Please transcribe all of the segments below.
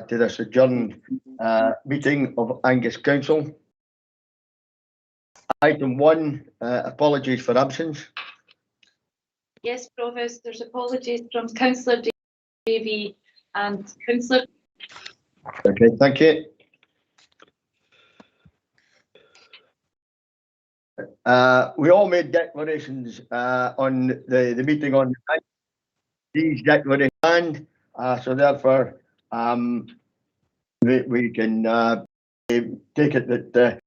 to this adjourned meeting of Angus Council. Item 1, apologies for absence. Yes, Provost, there's apologies from Councillor Davey and Councillor. Okay, thank you. We all made declarations on the meeting on these declarations, and so therefore we can take it that the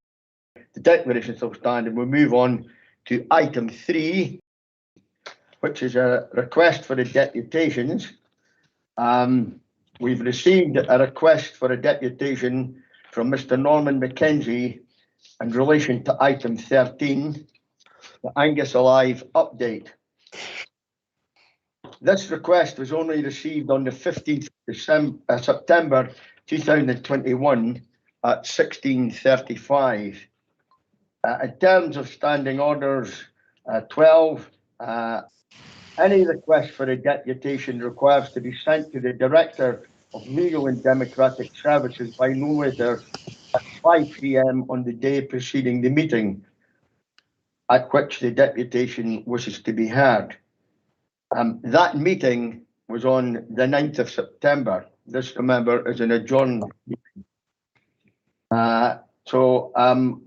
declarations will stand, and we'll move on to item 3, which is a request for the deputations. We've received a request for a deputation from Mr. Norman McKenzie in relation to item 13, the Angus Alive update. This request was only received on the 15th of September 2021 at 16:35. In terms of standing orders 12, any request for a deputation requires to be sent to the Director of Legal and Democratic Services by no later at 5 p.m. on the day preceding the meeting at which the deputation wishes to be heard. That meeting was on the 9th of September. This, remember, is an adjourned meeting. So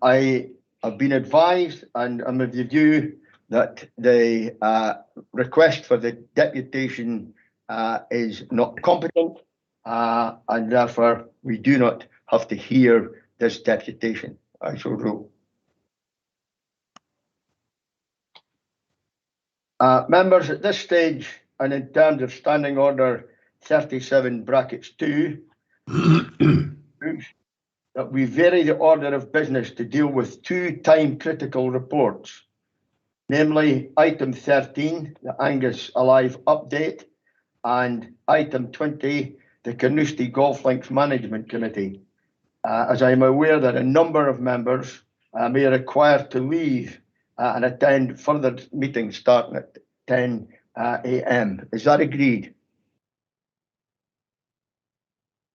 I have been advised, and I'm of the view that the request for the deputation is not competent, and therefore we do not have to hear this deputation. I shall rule. Members, at this stage, and in terms of Standing Order 37(2), that we vary the order of business to deal with 2 time-critical reports, namely item 13, the Angus Alive update, and item 20, the Carnoustie Golf Links Management Committee. As I am aware that a number of members may require to leave and attend further meetings starting at 10 a.m. Is that agreed?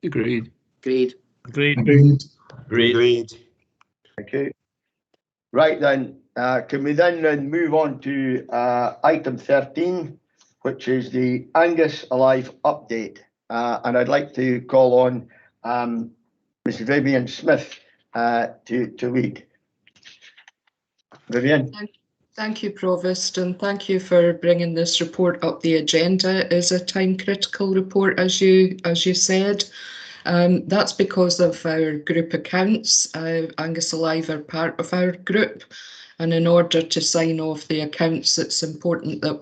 Agreed. Agreed. Agreed. Agreed. Agreed. Okay. Right then, can we then move on to item 13, which is the Angus Alive update? And I'd like to call on Ms. Vivian Smith to lead. Vivian. Thank you, Provost, and thank you for bringing this report up the agenda. It is a time-critical report, as you said. That's because of our group accounts. Angus Alive are part of our group, and in order to sign off the accounts, it's important that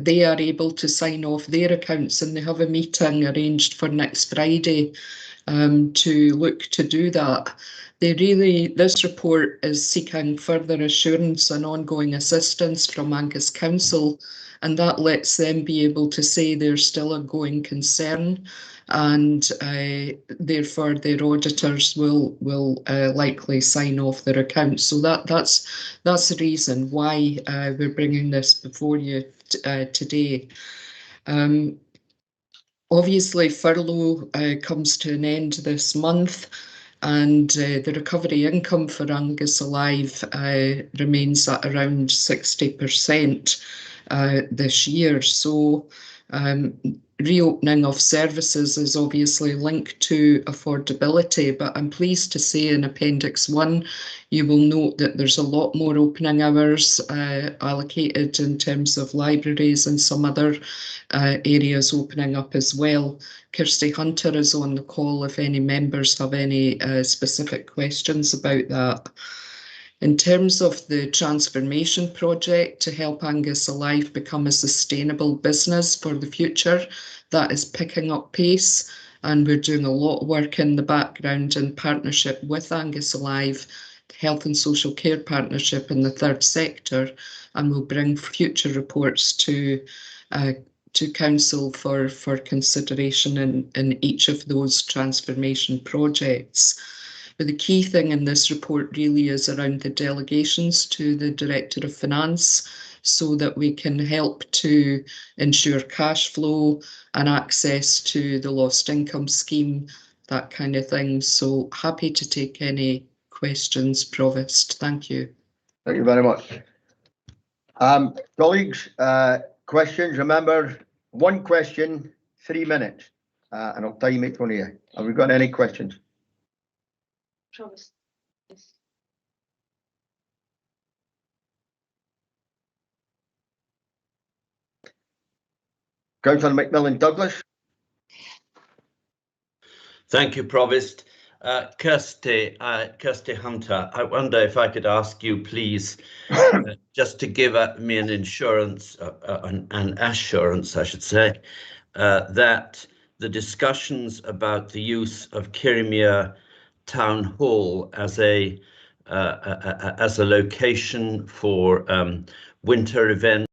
they are able to sign off their accounts, and they have a meeting arranged for next Friday to look to do that. This report is seeking further assurance and ongoing assistance from Angus Council, and that lets them be able to say there's still a going concern, and therefore their auditors will likely sign off their accounts. So that's the reason why we're bringing this before you today. Obviously, furlough comes to an end this month, and the recovery income for Angus Alive remains at around 60% this year. So reopening of services is obviously linked to affordability, but I'm pleased to say in Appendix 1, you will note that there's a lot more opening hours allocated in terms of libraries and some other areas opening up as well. Kirsty Hunter is on the call if any members have any specific questions about that. In terms of the transformation project to help Angus Alive become a sustainable business for the future, that is picking up pace, and we're doing a lot of work in the background in partnership with Angus Alive, Health and Social Care Partnership in the third sector, and we'll bring future reports to Council for consideration in each of those transformation projects. But the key thing in this report really is around the delegations to the Director of Finance, so that we can help to ensure cash flow and access to the lost income scheme, that kind of thing. So happy to take any questions, Provost. Thank you. Thank you very much. Colleagues, questions, remember, one question, 3 minutes, and I'll time it for you. Have we got any questions? Provost. Yes. Councillor McMillan Douglas. Thank you, Provost. Kirsty Hunter, I wonder if I could ask you, please, just to give me an assurance, I should say, that the discussions about the use of Kirriemuir Town Hall as a location for winter events,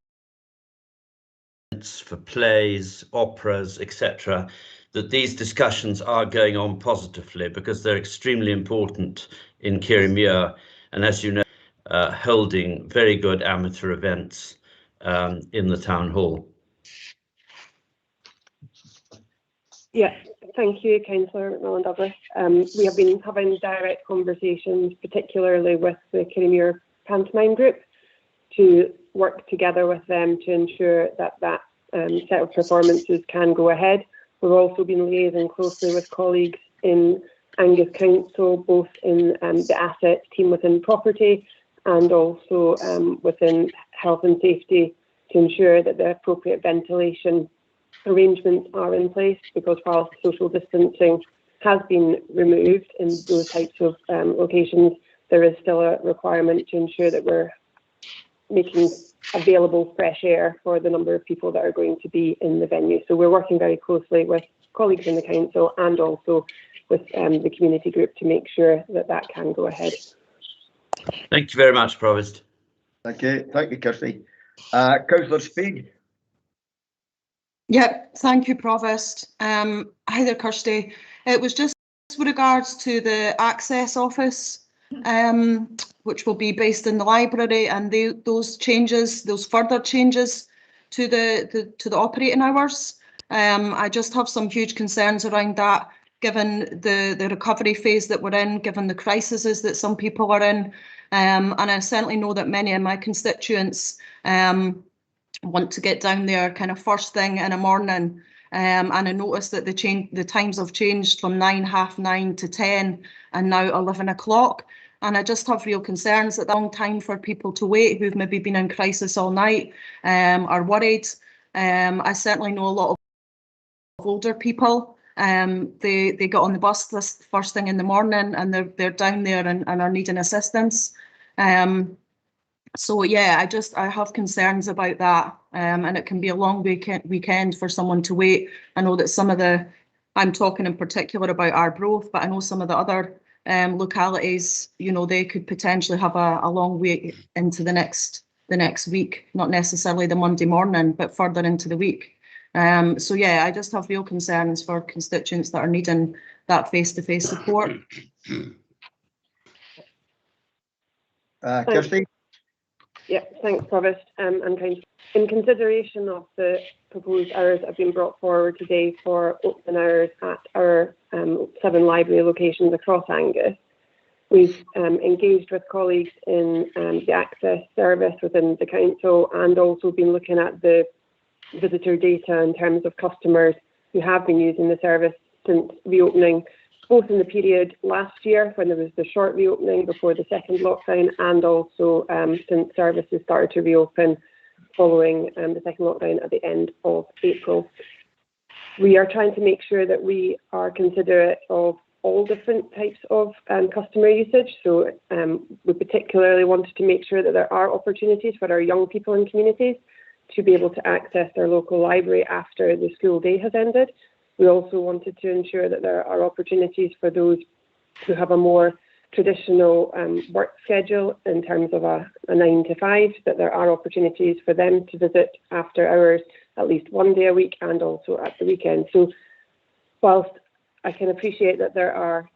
for plays, operas, etc., that these discussions are going on positively, because they're extremely important in Kirriemuir, and as you know, holding very good amateur events in the town hall. Yeah, thank you, Councillor McMillan Douglas. We have been having direct conversations, particularly with the Kirriemuir Pantomime Group, to work together with them to ensure that set of performances can go ahead. We've also been liaising closely with colleagues in Angus Council, both in the assets team within property and also within health and safety, to ensure that the appropriate ventilation arrangements are in place, because whilst social distancing has been removed in those types of locations, there is still a requirement to ensure that we're making available fresh air for the number of people that are going to be in the venue. So we're working very closely with colleagues in the council and also with the community group to make sure that that can go ahead. Thank you very much, Provost. Thank you, Kirsty. Councillor Speed. Yep, thank you, Provost. Hi there, Kirsty. It was just with regards to the access office, which will be based in the library, and those further changes to the operating hours. I just have some huge concerns around that, given the recovery phase that we're in, given the crises that some people are in, and I certainly know that many of my constituents want to get down there kind of first thing in the morning, and I noticed that the times have changed from 9:30 to 10 and now 11 o'clock, and I just have real concerns that long time for people to wait who've maybe been in crisis all night, are worried. I certainly know a lot of older people. They get on the bus this first thing in the morning, and they're down there and are needing assistance. So yeah, I have concerns about that, and it can be a long weekend for someone to wait. I know that I'm talking in particular about Arbroath, but I know some of the other localities, they could potentially have a long wait into the next week, not necessarily the Monday morning, but further into the week. So yeah, I just have real concerns for constituents that are needing that face-to-face support. Kirsty. Yeah, thanks, Provost. And in consideration of the proposed hours that have been brought forward today for open hours at our 7 library locations across Angus, we've engaged with colleagues in the access service within the council, and also been looking at the visitor data in terms of customers who have been using the service since reopening, both in the period last year when there was the short reopening before the second lockdown, and also since services started to reopen following the second lockdown at the end of April. We are trying to make sure that we are considerate of all different types of customer usage. So we particularly wanted to make sure that there are opportunities for our young people in communities to be able to access their local library after the school day has ended. We also wanted to ensure that there are opportunities for those who have a more traditional work schedule in terms of a 9 to 5, that there are opportunities for them to visit after hours at least one day a week, and also at the weekend. So whilst I can appreciate that there are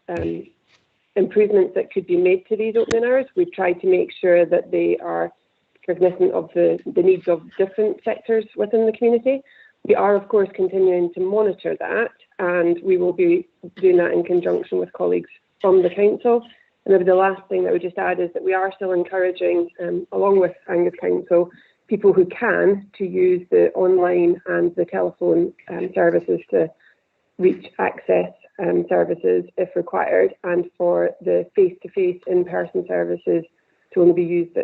improvements that could be made to these opening hours. We've tried to make sure that they are cognizant of the needs of different sectors within the community. We are, of course, continuing to monitor that, and we will be doing that in conjunction with colleagues from the council. And maybe the last thing that I would just add is that we are still encouraging, along with Angus Council, people who can to use the online and the telephone services to reach access services if required, and for the face-to-face in-person services to only be used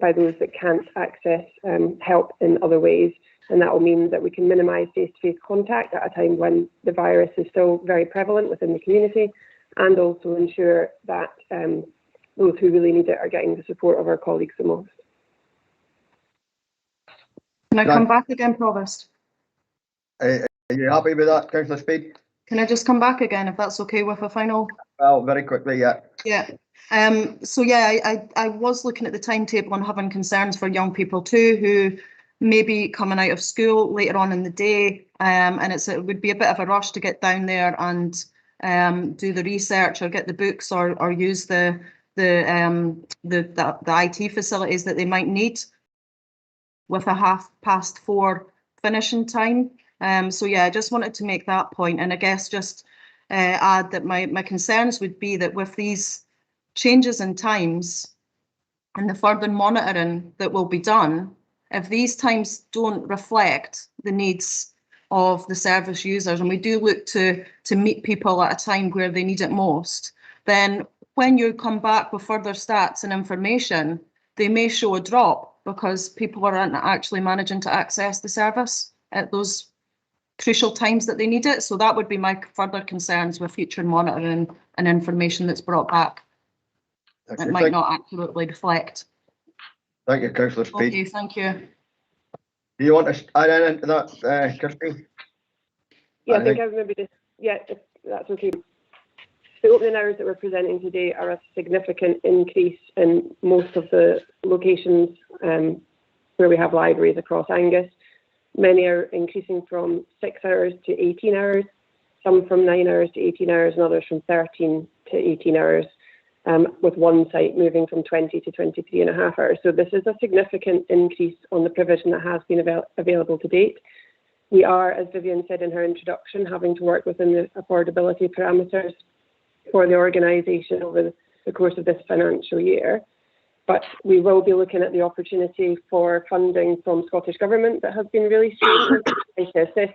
by those that can't access help in other ways. And that will mean that we can minimise face-to-face contact at a time when the virus is still very prevalent within the community, and also ensure that those who really need it are getting the support of our colleagues the most. Can I come back again, Provost? Are you happy with that, Councillor Speed? Can I just come back again, if that's okay with a final? Well, very quickly, yeah. Yeah. So yeah, I was looking at the timetable and having concerns for young people too, who may be coming out of school later on in the day, and it would be a bit of a rush to get down there and do the research or get the books or use the IT facilities that they might need with a 4:30 finishing time. So yeah, I just wanted to make that point, and I guess just add that my concerns would be that with these changes in times and the further monitoring that will be done, if these times don't reflect the needs of the service users, and we do look to meet people at a time where they need it most, then when you come back with further stats and information, they may show a drop because people aren't actually managing to access the service at those crucial times that they need it. So that would be my further concerns with future monitoring and information that's brought back. Okay, It might not accurately reflect. Thank you, Councillor Speed. Okay, thank you. Do you want to add anything to that, Kirsty? Yeah, I think I would maybe just, yeah, if that's okay. The opening hours that we're presenting today are a significant increase in most of the locations where we have libraries across Angus. Many are increasing from 6 hours to 18 hours, some from 9 hours to 18 hours, and others from 13 to 18 hours, with one site moving from 20 to 23.5 hours. So this is a significant increase on the provision that has been available to date. We are, as Vivian said in her introduction, having to work within the affordability parameters for the organisation over the course of this financial year. But we will be looking at the opportunity for funding from Scottish Government that has been really strong to assist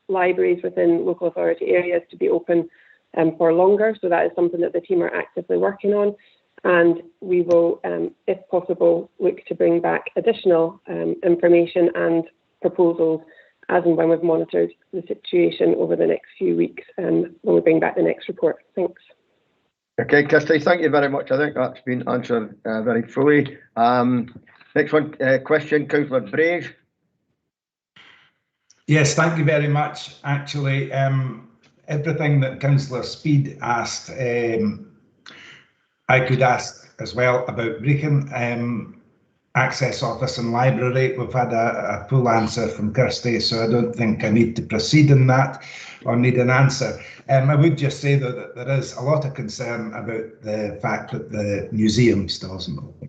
libraries within local authority areas to be open for longer. So that is something that the team are actively working on. And we will, if possible, look to bring back additional information and proposals as and when we've monitored the situation over the next few weeks when we bring back the next report. Thanks. Okay, Kirsty, thank you very much. I think that's been answered very fully. Next one, question, Councillor Brave. Yes, thank you very much. Actually, everything that Councillor Speed asked, I could ask as well about Brecon. Access Office and Library, we've had a full answer from Kirsty, so I don't think I need to proceed in that or need an answer. I would just say that there is a lot of concern about the fact that the museum still isn't open.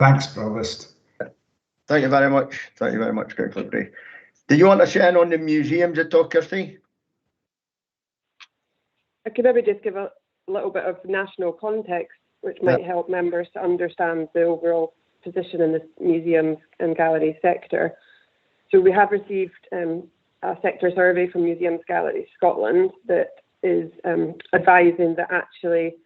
Thanks, Provost. Thank you very much. Thank you very much, Councillor Bray. Do you want to share on the museums at all, Kirsty? I could maybe just give a little bit of national context, which might help members to understand the overall position in the museums and galleries sector. So we have received a sector survey from Museums Galleries Scotland that is advising that actually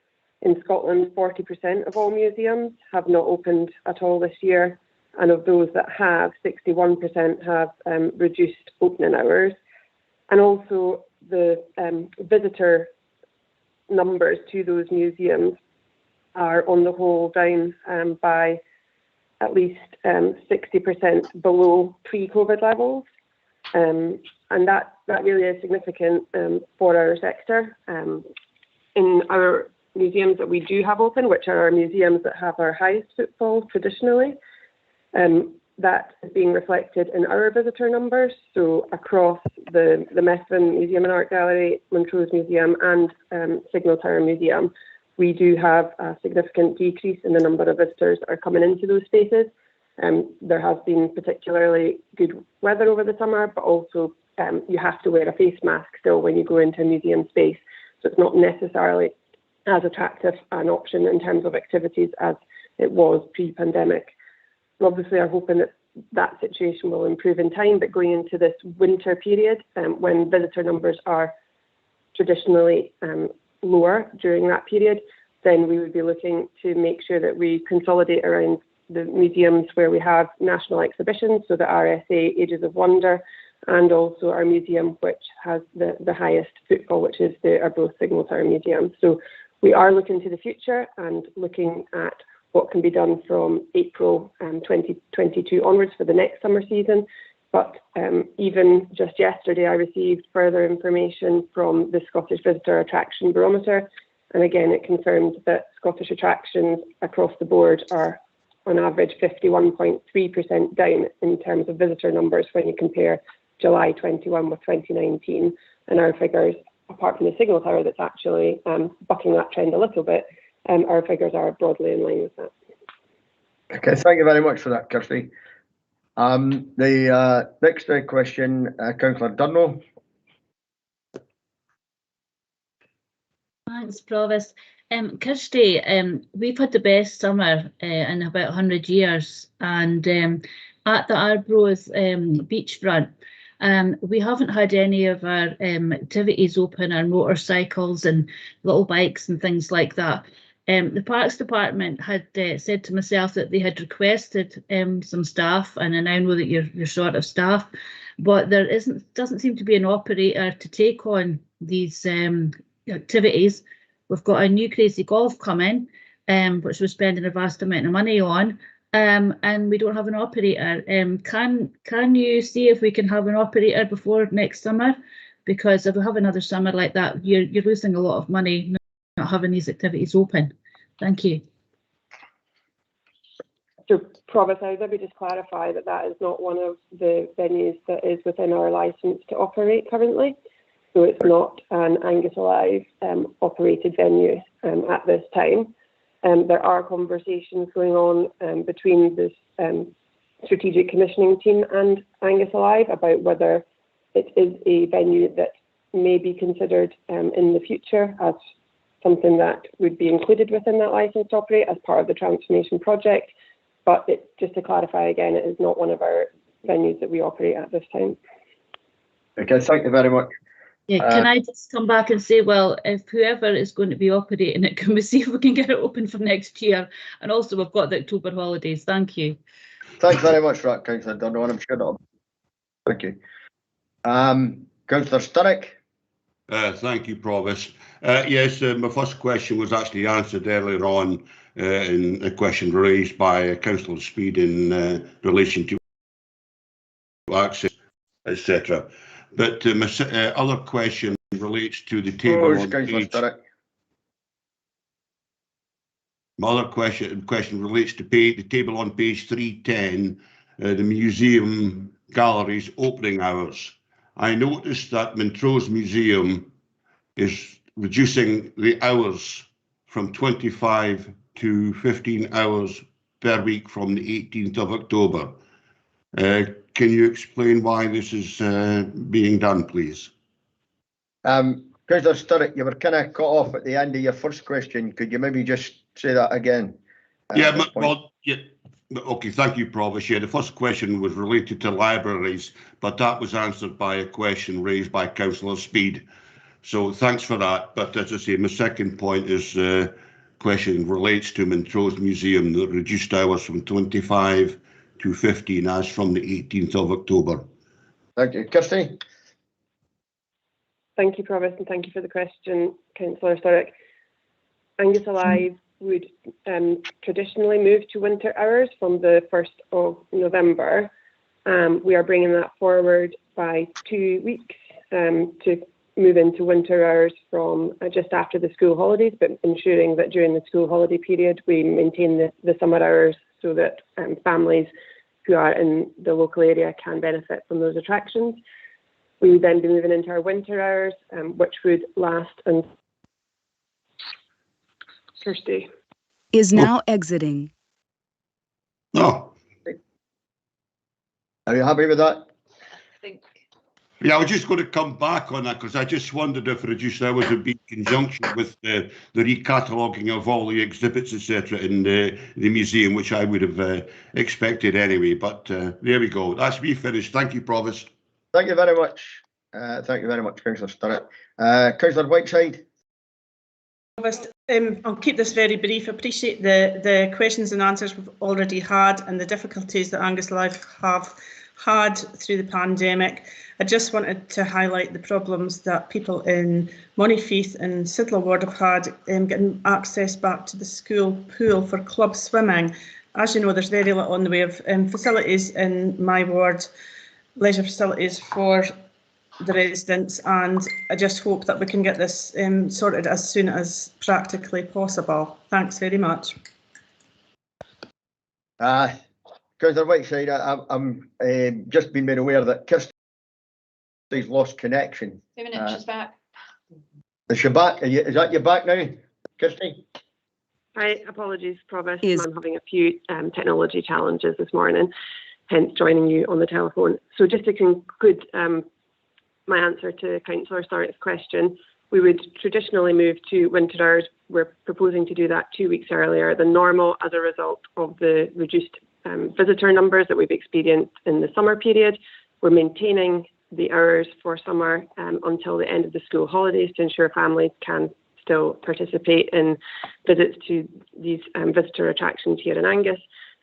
in Scotland 40% of all museums have not opened at all this year, and of those that have, 61% have reduced opening hours. And also the visitor numbers to those museums are on the whole down by at least 60% below pre-COVID levels. And that really is significant for our sector. In our museums that we do have open, which are our museums that have our highest footfall traditionally, that is being reflected in our visitor numbers. So across the Methven Museum and Art Gallery, Montrose Museum and Signal Tower Museum, we do have a significant decrease in the number of visitors that are coming into those spaces. There has been particularly good weather over the summer, but also you have to wear a face mask still when you go into a museum space. So it's not necessarily as attractive an option in terms of activities as it was pre-pandemic. We obviously are hoping that that situation will improve in time, but going into this winter period, when visitor numbers are traditionally lower during that period, then we would be looking to make sure that we consolidate around the museums where we have national exhibitions, so the RSA Ages of Wonder, and also our museum which has the highest footfall, which is the Arbroath Signal Tower Museum. So we are looking to the future and looking at what can be done from April 2022 onwards for the next summer season. But even just yesterday, I received further information from the Scottish Visitor Attraction Barometer. And again, it confirmed that Scottish attractions across the board are on average 51.3% down in terms of visitor numbers when you compare July 21 with 2019. And our figures, apart from the Signal Tower that's actually bucking that trend a little bit, our figures are broadly in line with that. Okay, thank you very much for that, Kirsty. The next question, Councillor Dunno. Thanks, Provost. Kirsty, we've had the best summer in about 100 years, and at the Arbroath beachfront, we haven't had any of our activities open, our motorcycles and little bikes and things like that. The Parks Department had said to myself that they had requested some staff, and I now know that you're short of staff, but there doesn't seem to be an operator to take on these activities. We've got a new crazy golf coming, which we're spending a vast amount of money on, and we don't have an operator. Can you see if we can have an operator before next summer? Because if we have another summer like that, you're losing a lot of money not having these activities open. Thank you. So, Provost, I would maybe just clarify that that is not one of the venues that is within our licence to operate currently. So it's not an Angus Alive operated venue at this time. There are conversations going on between this strategic commissioning team and Angus Alive about whether it is a venue that may be considered in the future as something that would be included within that licence to operate as part of the transformation project. But just to clarify again, it is not one of our venues that we operate at this time. Okay, thank you very much. Yeah, can I just come back and say, well, if whoever is going to be operating it, can we see if we can get it open for next year? And also, we've got the October holidays. Thank you. Thanks very much for that, Councillor Dunno, and I'm sure that'll. Thank you. Councillor Sturrock. Thank you, Provost. Yes, my first question was actually answered earlier on in a question raised by Councillor Speed in relation to access, etc. But my other question relates to the table on page. My other question relates to the table on page 310, the museum galleries opening hours. I noticed that Montrose Museum is reducing the hours from 25 to 15 hours per week from the 18th of October. Can you explain why this is being done, please? Councillor Sturrock, you were kind of cut off at the end of your first question. Could you maybe just say that again? Yeah, well, yeah. Okay, thank you, Provost. Yeah, the first question was related to libraries, but that was answered by a question raised by Councillor Speed. So thanks for that. But as I say, my second point is question relates to Montrose Museum, the reduced hours from 25 to 15 as from the 18th of October. Thank you. Kirsty? Thank you, Provost, and thank you for the question, Councillor Sturrock. Angus Alive would traditionally move to winter hours from the 1st of November. We are bringing that forward by 2 weeks to move into winter hours from just after the school holidays, but ensuring that during the school holiday period we maintain the summer hours so that families who are in the local area can benefit from those attractions. We would then be moving into our winter hours, which would last until Kirsty. Is now exiting. No. Are you happy with that? Yeah, I was just going to come back on that because I just wondered if reduced hours would be in conjunction with the recataloguing of all the exhibits, etc., in the museum, which I would have expected anyway. But there we go. That's me finished. Thank you, Provost. Thank you very much. Thank you very much, Councillor Sturrock. Councillor Whiteside. I'll keep this very brief. I appreciate the questions and answers we've already had and the difficulties that Angus Live have had through the pandemic. I just wanted to highlight the problems that people in Montefieth and Sidla Ward have had getting access back to the school pool for club swimming. As you know, there's very little in the way of facilities in my ward, leisure facilities for the residents, and I just hope that we can get this sorted as soon as practically possible. Thanks very much. Councillor Whiteside, I'm just been made aware that Kirsty's lost connection. 2 minutes, she's back. Is she back? Is that you back now, Kirsty? Hi, apologies, Provost. I'm having a few technology challenges this morning, hence joining you on the telephone. So just to conclude my answer to Councillor Sturrock's question, we would traditionally move to winter hours. We're proposing to do that 2 weeks earlier than normal as a result of the reduced visitor numbers that we've experienced in the summer period. We're maintaining the hours for summer until the end of the school holidays to ensure families can still participate in visits to these visitor attractions here in Angus.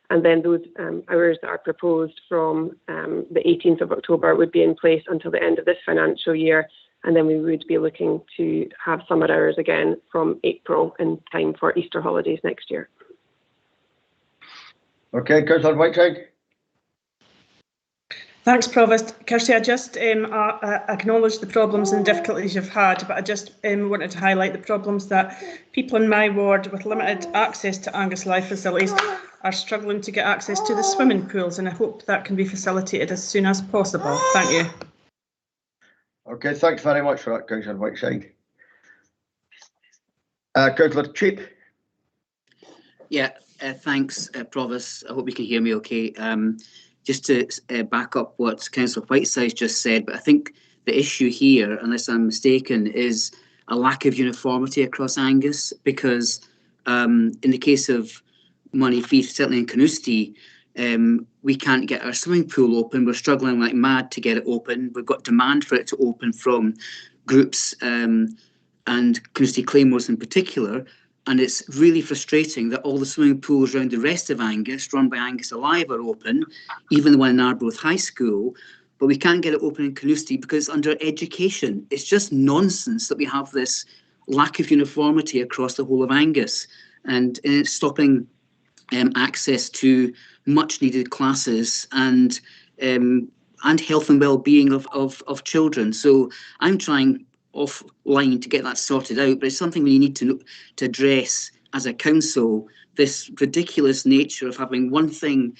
And then those hours that are proposed from the 18th of October would be in place until the end of this financial year. And then we would be looking to have summer hours again from April in time for Easter holidays next year. Okay, Councillor Whiteside. Thanks, Provost. Kirsty, I just acknowledge the problems and difficulties you've had, but I just wanted to highlight the problems that people in my ward with limited access to Angus Life facilities are struggling to get access to the swimming pools, and I hope that can be facilitated as soon as possible. Thank you. Okay, thanks very much for that, Councillor Whiteside. Councillor Cheap. Yeah, thanks, Provost. I hope you can hear me okay. Just to back up what Councillor Whiteside just said, but I think the issue here, unless I'm mistaken, is a lack of uniformity across Angus, because in the case of Montefieth, certainly in Carnoustie, we can't get our swimming pool open. We're struggling like mad to get it open. We've got demand for it to open from groups and Carnoustie Claymores in particular. And it's really frustrating that all the swimming pools around the rest of Angus, run by Angus Alive, are open, even the one in Arbroath High School, but we can't get it open in Carnoustie because under education, it's just nonsense that we have this lack of uniformity across the whole of Angus, and it's stopping access to much needed classes and health and well-being of children. So I'm trying offline to get that sorted out, but it's something we need to address as a council, this ridiculous nature of having one thing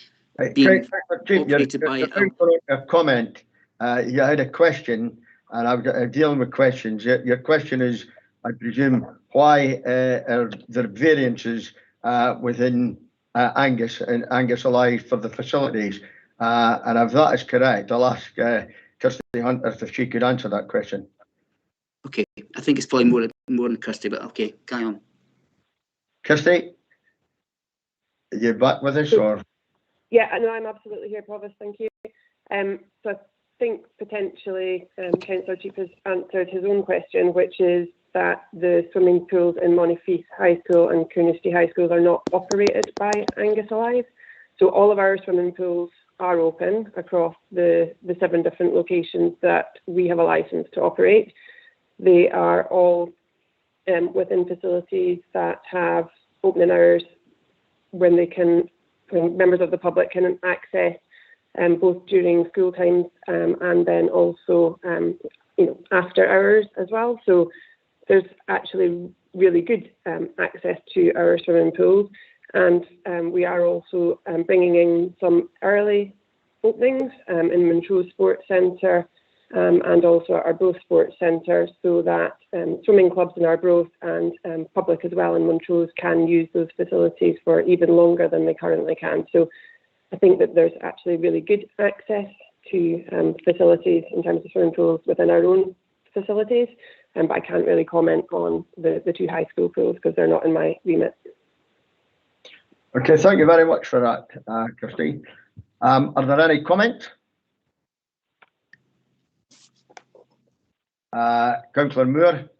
being operated by a comment. You had a question, and I'm dealing with questions. Your question is, I presume, why are there variances within Angus and Angus Alive for the facilities? And if that is correct, I'll ask Kirsty Hunter if she could answer that question. Okay, I think it's probably more than Kirsty, but okay, carry on. Kirsty, are you back with us, or? Yeah, no, I'm absolutely here, Provost. Thank you. So I think potentially Councillor Cheap has answered his own question, which is that the swimming pools in Montefieth High School and Carnoustie High Schools are not operated by Angus Alive. So all of our swimming pools are open across the 7 different locations that we have a licence to operate. They are all within facilities that have opening hours when members of the public can access both during school times and then also after hours as well. So there's actually really good access to our swimming pools, and we are also bringing in some early openings in Montrose Sports Centre and also at Arbroath Sports Centre, so that swimming clubs in Arbroath and public as well in Montrose can use those facilities for even longer than they currently can. So I think that there's actually really good access to facilities in terms of swimming pools within our own facilities, but I can't really comment on the two high school pools because they're not in my remit. Okay, thank you very much for that, Kirsty. Are there any comments? Councillor Moore.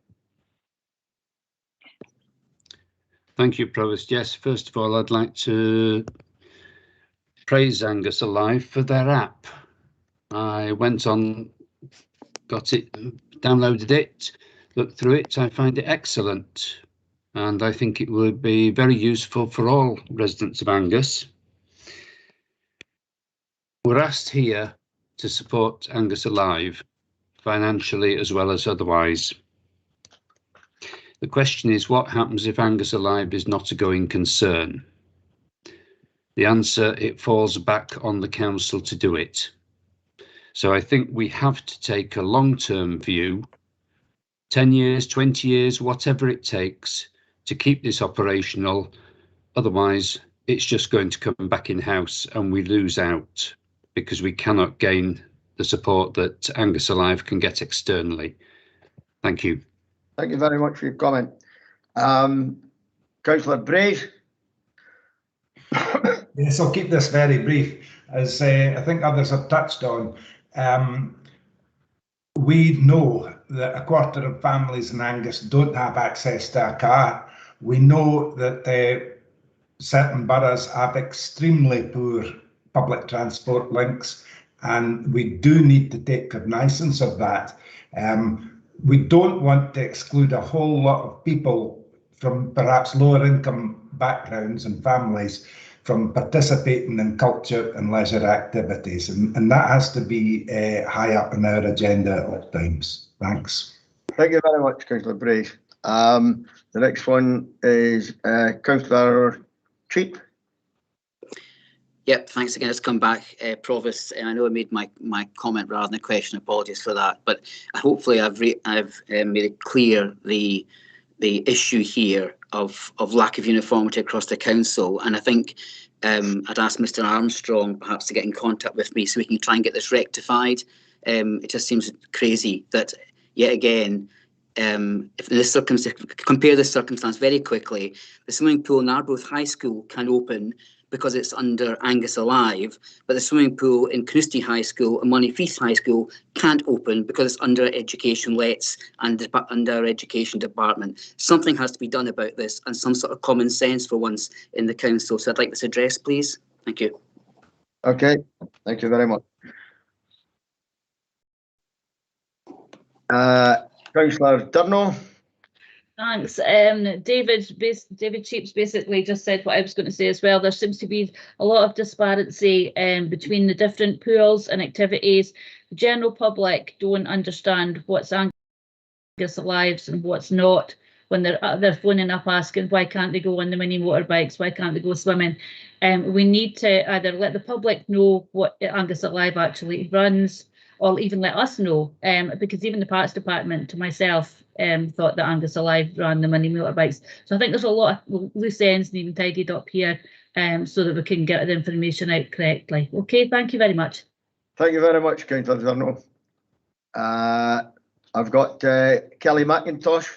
Thank you, Provost. Yes, first of all, I'd like to praise Angus Alive for their app. I went on, got it, downloaded it, looked through it. I find it excellent, and I think it would be very useful for all residents of Angus. We're asked here to support Angus Alive, financially as well as otherwise. The question is, what happens if Angus Alive is not a going concern? The answer, it falls back on the council to do it. So I think we have to take a long-term view, 10 years, 20 years, whatever it takes to keep this operational. Otherwise, it's just going to come back in-house and we lose out because we cannot gain the support that Angus Alive can get externally. Thank you. Thank you very much for your comment. Councillor Bray. Yes, I'll keep this very brief. As I think others have touched on, we know that a quarter of families in Angus don't have access to a car. We know that certain boroughs have extremely poor public transport links, and we do need to take cognizance of that. We don't want to exclude a whole lot of people from perhaps lower income backgrounds and families from participating in culture and leisure activities, and that has to be high up on our agenda at all times. Thanks. Thank you very much, Councillor Bray. The next one is Councillor Cheap. Yep, thanks again. Let's come back, Provost. I know I made my comment rather than a question. Apologies for that, but hopefully I've made it clear the issue here of lack of uniformity across the council. And I think I'd ask Mr. Armstrong perhaps to get in contact with me so we can try and get this rectified. It just seems crazy that yet again, if this compare this circumstance very quickly, the swimming pool in Arbroath High School can open because it's under Angus Alive, but the swimming pool in Carnoustie High School and Monteith High School can't open because it's under Education Lets and under our Education Department. Something has to be done about this and some sort of common sense for once in the council. So I'd like this addressed, please. Thank you. Okay, thank you very much. Councillor Durno. Thanks. David Cheap's basically just said what I was going to say as well. There seems to be a lot of disparity between the different pools and activities. The general public don't understand what's Angus Alive and what's not when they're phoning up asking why can't they go on the mini motorbikes, why can't they go swimming. We need to either let the public know what Angus Alive actually runs, or even let us know, because even the Parks Department, to myself, thought that Angus Alive ran the mini motorbikes. So I think there's a lot of loose ends needing tidied up here so that we can get the information out correctly. Okay, thank you very much. Thank you very much, Councillor Durno. I've got Kelly McIntosh.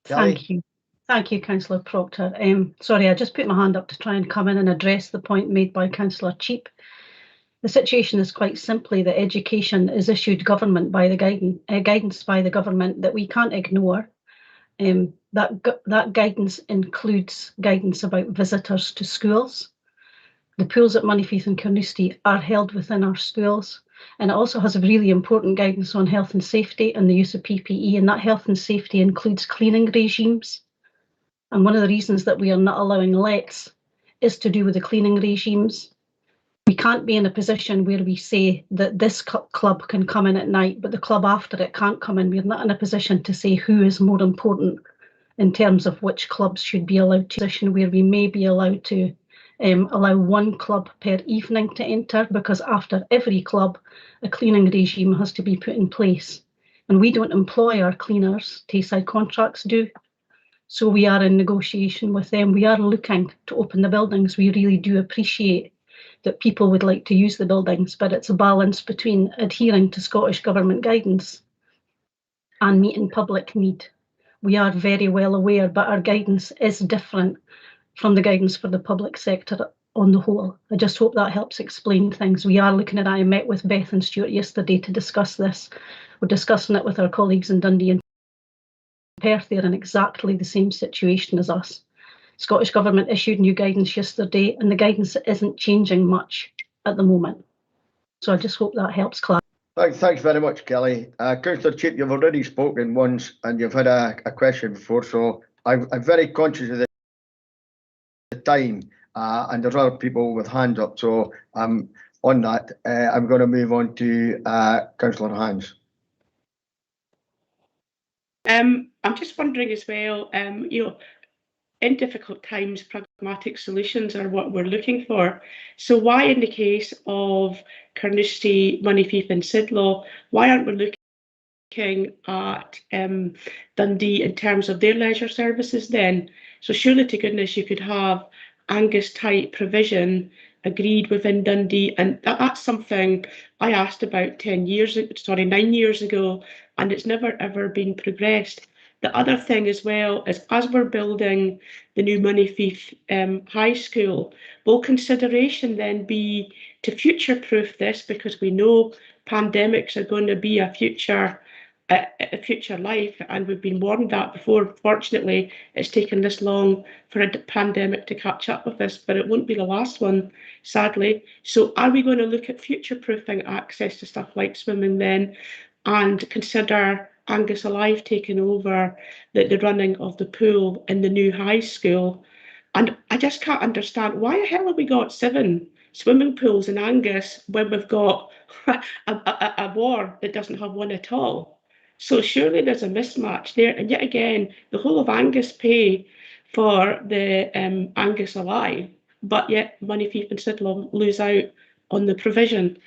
Kelly. Thank you, Councillor Proctor. Sorry, I just put my hand up to try and come in and address the point made by Councillor Cheap. The situation is quite simply that education is issued government by the guidance by the government that we can't ignore. That guidance includes guidance about visitors to schools. The pools at Monteith and Carnoustie are held within our schools, and it also has a really important guidance on health and safety and the use of PPE, and that health and safety includes cleaning regimes. And one of the reasons that we are not allowing lets is to do with the cleaning regimes. We can't be in a position where we say that this club can come in at night, but the club after it can't come in. We're not in a position to say who is more important in terms of which clubs should be allowed to position where we may be allowed to allow one club per evening to enter, because after every club, a cleaning regime has to be put in place. And we don't employ our cleaners, Tayside contracts do. So we are in negotiation with them. We are looking to open the buildings. We really do appreciate that people would like to use the buildings, but it's a balance between adhering to Scottish Government guidance and meeting public need. We are very well aware, but our guidance is different from the guidance for the public sector on the whole. I just hope that helps explain things. We are looking at it. I met with Beth and Stuart yesterday to discuss this. We're discussing it with our colleagues in Dundee and Perth. They're in exactly the same situation as us. Scottish Government issued new guidance yesterday, and the guidance isn't changing much at the moment. So I just hope that helps clarify. Thanks very much, Kelly. Councillor Cheap, you've already spoken once and you've had a question before, so I'm very conscious of the time and there's other people with hands up. So on that, I'm going to move on to Councillor Hans. I'm just wondering as well, in difficult times, pragmatic solutions are what we're looking for. So why, in the case of Carnoustie, Moneyfief and Sidlaw, why aren't we looking at Dundee in terms of their leisure services then? So surely to goodness you could have Angus type provision agreed within Dundee, and that's something I asked about 9 years ago, and it's never ever been progressed. The other thing as well is, as we're building the new Moneyfief High School, will consideration then be to future-proof this, because we know pandemics are going to be a future life, and we've been warned that before. Fortunately, it's taken this long for a pandemic to catch up with us, but it won't be the last one, sadly. So are we going to look at future-proofing access to stuff like swimming then, and consider Angus Alive taking over the running of the pool in the new high school? And I just can't understand, why the hell have we got 7 swimming pools in Angus when we've got a ward that doesn't have one at all? So surely there's a mismatch there. And yet again, the whole of Angus pay for the Angus Alive, but yet Moneyfief and Sidlaw lose out on the provision.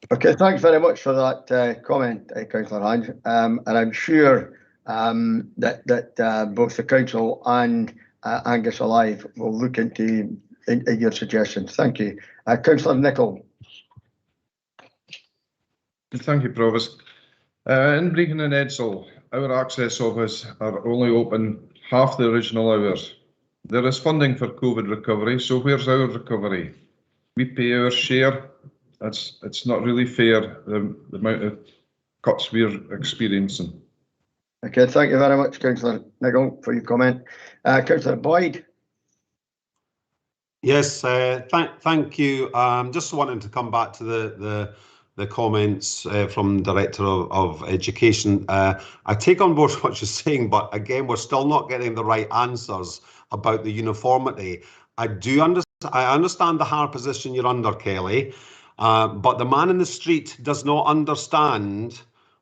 Okay, thanks very much for that comment, Councillor Hans. And I'm sure that both the council and Angus Alive will look into your suggestions. Thank you. Councillor Nicholl. Thank you, Provost. In Brechin and Edsall, our access office are only open half the original hours. There is funding for COVID recovery, so where's our recovery? We pay our share. It's not really fair, the amount of cuts we're experiencing. Okay, thank you very much, Councillor Nicholl, for your comment. Councillor Boyd. Yes, thank you. Just wanting to come back to the comments from the Director of Education. I take on board what you're saying, but again, we're still not getting the right answers about the uniformity. I understand the hard position you're under, Kelly, but the man in the street does not understand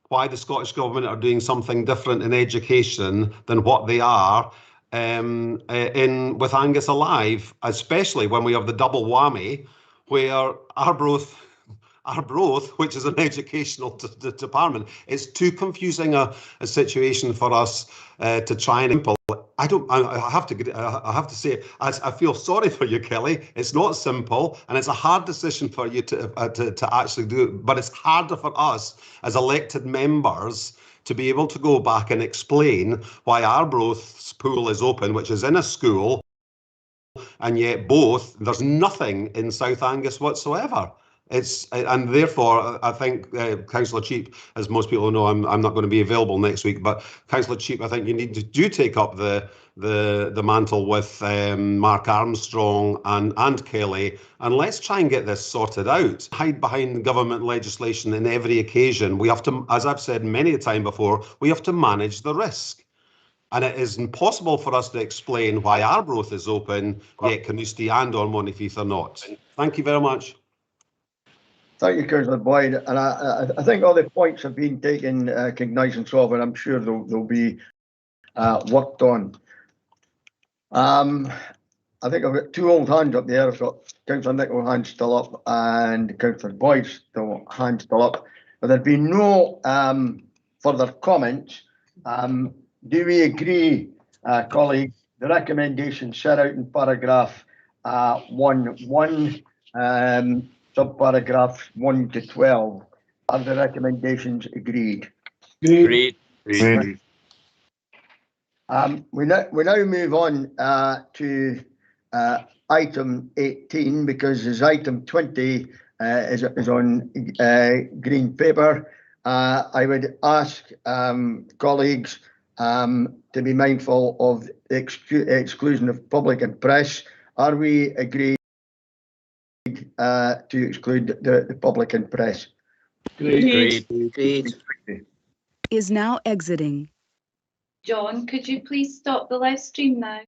why the Scottish Government are doing something different in education than what they are with Angus Alive, especially when we have the double whammy where Arbroath, which is an educational department, it's too confusing a situation for us to try and implement. I have to say, I feel sorry for you, Kelly. It's not simple, and it's a hard decision for you to actually do it. But it's harder for us as elected members to be able to go back and explain why Arbroath's pool is open, which is in a school, and yet there's nothing in South Angus whatsoever. And therefore, I think Councillor Cheap, as most people know, I'm not going to be available next week. But Councillor Cheap, I think you need to take up the mantle with Mark Armstrong and Kelly, and let's try and get this sorted out. Hide behind government legislation in every occasion. We have to, as I've said many a time before, we have to manage the risk. And it is impossible for us to explain why Arbroath is open, yet Carnoustie and Moneyfief are not. Thank you very much. Thank you, Councillor Boyd. And I think all the points have been taken cognizance of, and I'm sure they'll be worked on. I think I've got two old hands up there. I've got Councillor Nicholl hand still up and Councillor Boyd hand still up. But there'd be no further comments. Do we agree, colleagues, the recommendations set out in paragraph 1.1, subparagraphs 1 to 12? Are the recommendations agreed? Agreed. Agreed. We now move on to item 18, because as item 20 is on green paper. I would ask colleagues to be mindful of exclusion of public and press. Are we agreed to exclude the public and press? Agreed. Agreed. Is now exiting. John, could you please stop the live stream now?